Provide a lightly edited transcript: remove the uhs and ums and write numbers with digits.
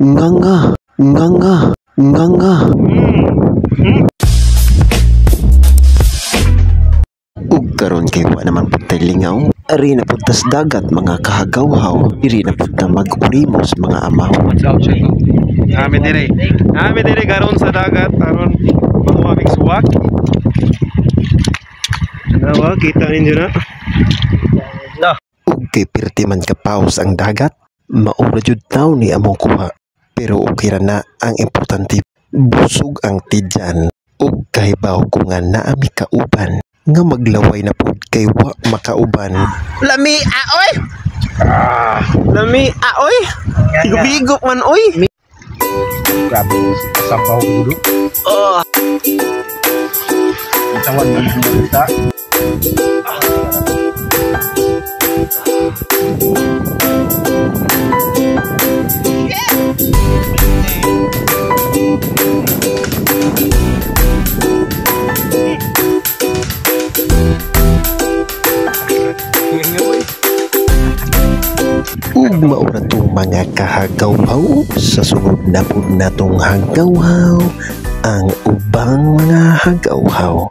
nga nga, nga nga, nga nga. Ug karon kay wa naman putay lingaw, ari na putas dagat mga kahagawhaw, diri na puta mag-urimos mga amaw. Nami dire karon sa dagat aron mahuaming suwak. Nawa kita ninyo na. Ug kay pirti man kapaos ang dagat, maura jud taw ni among kuha. Pero okay ra na, ang importante busog ang tidyan. Ug kahibaw ko nga naami kauban nga maglaway na pud kay wa makauban. Lami aoy. Lami aoy. Bigo man oy. Grabe, sampaw ko dulu. Tawan ng kita. Ug maura tong mga kahagawhaw, sa sunod na pud natong hagawhaw ang ubang mga hagawhaw.